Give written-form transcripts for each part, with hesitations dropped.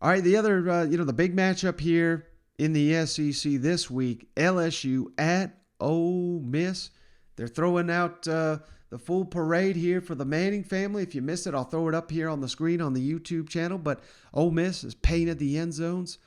All right, the other, the big matchup here in the SEC this week, LSU at Ole Miss. They're throwing out the full parade here for the Manning family. If you missed it, I'll throw it up here on the screen on the YouTube channel. But Ole Miss has painted the end zones,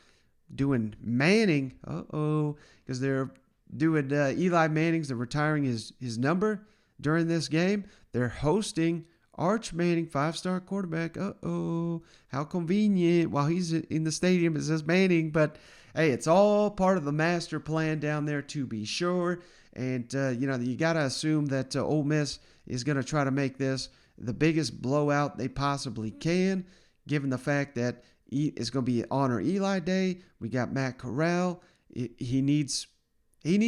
doing Manning. Because they're doing Eli Manning's. They're retiring his number during this game. They're hosting Arch Manning, 5-star quarterback. How convenient. While he's in the stadium, it says Manning. But, hey, it's all part of the master plan down there to be sure. And, you got to assume that Ole Miss is going to try to make this the biggest blowout they possibly can, given the fact that it's going to be Honor Eli Day. We got Matt Corral. He needs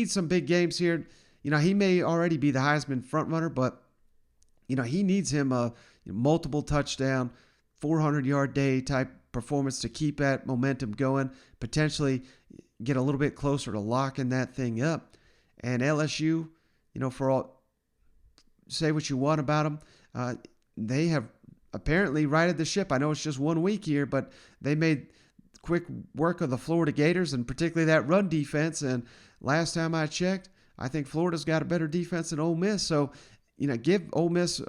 some big games here. He may already be the Heisman frontrunner, but he needs him a multiple touchdown, 400-yard day type performance to keep that momentum going, potentially get a little bit closer to locking that thing up. And LSU, for all, say what you want about them, they have apparently righted the ship. I know it's just 1 week here, but they made quick work of the Florida Gators and particularly that run defense. And last time I checked, I think Florida's got a better defense than Ole Miss. So, give Ole Miss,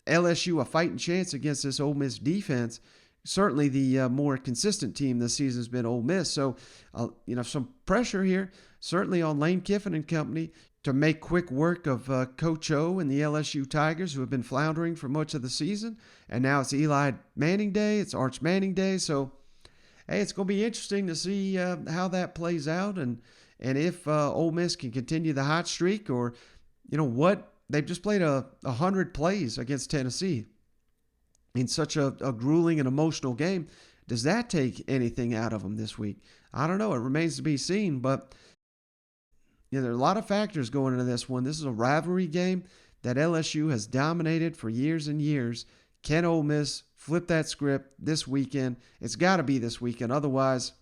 LSU a fighting chance against this Ole Miss defense. Certainly the more consistent team this season has been Ole Miss. So, some pressure here, certainly on Lane Kiffin and company to make quick work of Coach O and the LSU Tigers, who have been floundering for much of the season. And now it's Eli Manning Day. It's Arch Manning Day. So, hey, it's going to be interesting to see how that plays out and if Ole Miss can continue the hot streak or, what. They've just played 100 plays against Tennessee in such a grueling and emotional game. Does that take anything out of them this week? I don't know. It remains to be seen. But there are a lot of factors going into this one. This is a rivalry game that LSU has dominated for years and years. Can Ole Miss flip that script this weekend? It's got to be this weekend. Otherwise,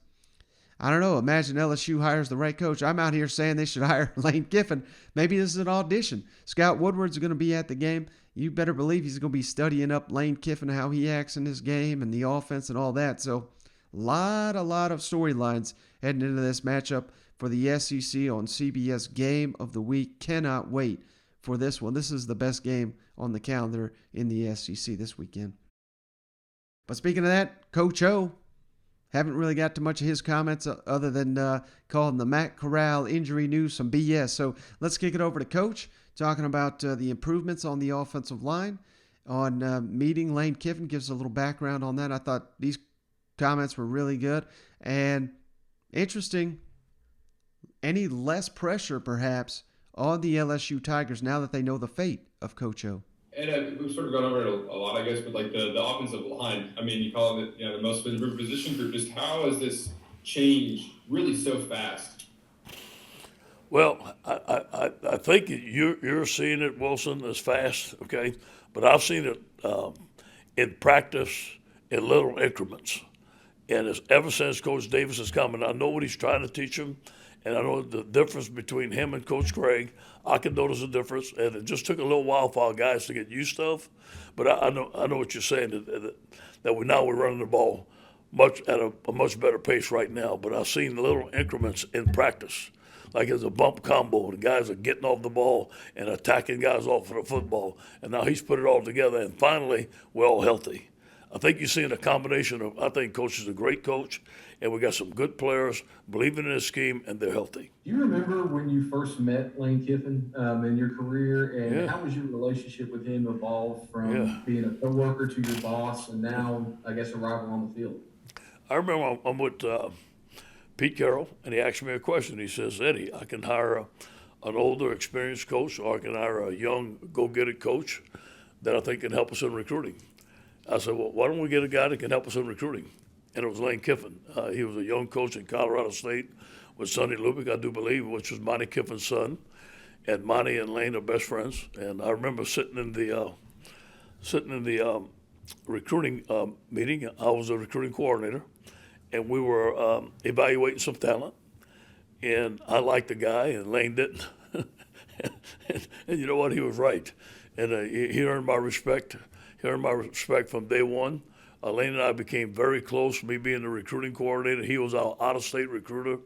I don't know. Imagine LSU hires the right coach. I'm out here saying they should hire Lane Kiffin. Maybe this is an audition. Scott Woodward's going to be at the game. You better believe he's going to be studying up Lane Kiffin, how he acts in this game and the offense and all that. So a lot of storylines heading into this matchup for the SEC on CBS Game of the Week. Cannot wait for this one. This is the best game on the calendar in the SEC this weekend. But speaking of that, Coach O, haven't really got to much of his comments other than calling the Matt Corral injury news some BS. So let's kick it over to Coach, talking about the improvements on the offensive line, on meeting Lane Kiffin, gives a little background on that. I thought these comments were really good and interesting. Any less pressure, perhaps, on the LSU Tigers now that they know the fate of Coach O? And we've sort of gone over it a lot, I guess, but like the offensive line, I mean, you call it, the most improved position group. Just how has this changed really so fast? Well, I think you're seeing it, Wilson, as fast, okay? But I've seen it in practice in little increments. And it's, ever since Coach Davis has come, and I know what he's trying to teach him, and I know the difference between him and Coach Craig. I can notice a difference, and it just took a little while for our guys to get used to it. But I know what you're saying, that we're running the ball at a much better pace right now. But I've seen little increments in practice. Like it's a bump combo. The guys are getting off the ball and attacking guys off of the football. And now he's put it all together, and finally, we're all healthy. I think you're seeing a combination of, I think Coach is a great coach, and we got some good players believing in his scheme, and they're healthy. Do you remember when you first met Lane Kiffin in your career, and how was your relationship with him evolved from being a coworker to your boss, and now, I guess, a rival on the field? I remember I'm with Pete Carroll, and he asked me a question. He says, Eddie, I can hire an older, experienced coach, or I can hire a young, go-get-it coach that I think can help us in recruiting. I said, well, why don't we get a guy that can help us in recruiting? And it was Lane Kiffin. He was a young coach in Colorado State with Sonny Lubick, I do believe, which was Monty Kiffin's son. And Monty and Lane are best friends. And I remember sitting in the recruiting meeting. I was a recruiting coordinator, and we were evaluating some talent. And I liked the guy, and Lane didn't. and you know what? He was right. And he earned my respect. He earned my respect from day one. Lane and I became very close, me being the recruiting coordinator. He was our out-of-state recruiter.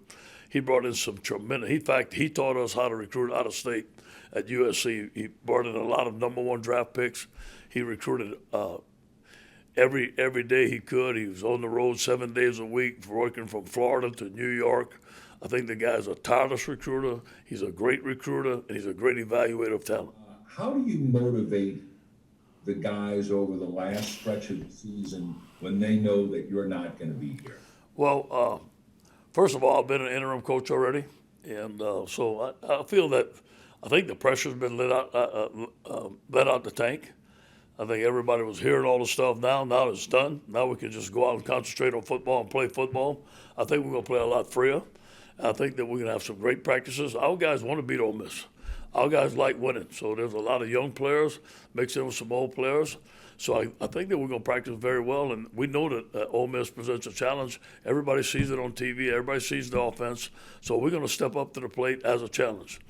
He brought in some tremendous – in fact, he taught us how to recruit out-of-state at USC. He brought in a lot of number one draft picks. He recruited every day he could. He was on the road 7 days a week, working from Florida to New York. I think the guy's a tireless recruiter. He's a great recruiter, and he's a great evaluator of talent. How do you motivate the guys over the last stretch of the season when they know that you're not going to be here? Well, first of all, I've been an interim coach already, and so I feel that I think the pressure's been let out the tank. I think everybody was hearing all the stuff now. Now it's done. Now we can just go out and concentrate on football and play football. I think we're going to play a lot freer. I think that we're going to have some great practices. Our guys want to beat Ole Miss. Our guys like winning. So there's a lot of young players mixed in with some old players. So I think that we're going to practice very well. And we know that Ole Miss presents a challenge. Everybody sees it on TV. Everybody sees the offense. So we're going to step up to the plate as a challenge.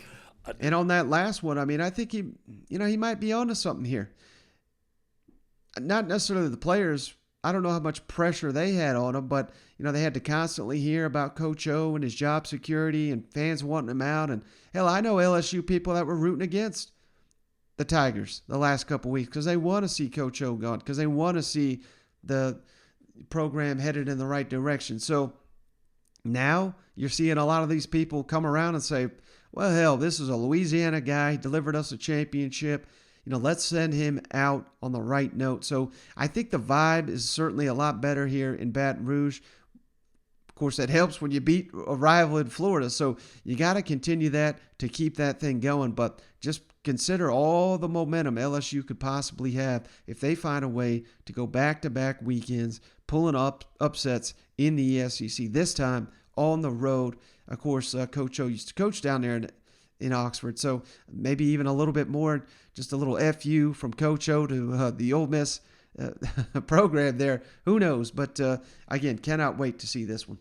And on that last one, I mean, I think he might be onto something here. Not necessarily the players. I don't know how much pressure they had on him, but they had to constantly hear about Coach O and his job security and fans wanting him out. And hell, I know LSU people that were rooting against the Tigers the last couple of weeks because they want to see Coach O gone, because they want to see the program headed in the right direction. So now you're seeing a lot of these people come around and say, well, hell, this is a Louisiana guy. He delivered us a championship. Let's send him out on the right note. So I think the vibe is certainly a lot better here in Baton Rouge. Of course, that helps when you beat a rival in Florida. So you got to continue that to keep that thing going. But just consider all the momentum LSU could possibly have if they find a way to go back-to-back weekends, pulling up upsets in the SEC, this time on the road. Of course, Coach O used to coach down there in Oxford, so maybe even a little bit more, just a little FU from Coach O to the Ole Miss program there. Who knows? But again, cannot wait to see this one.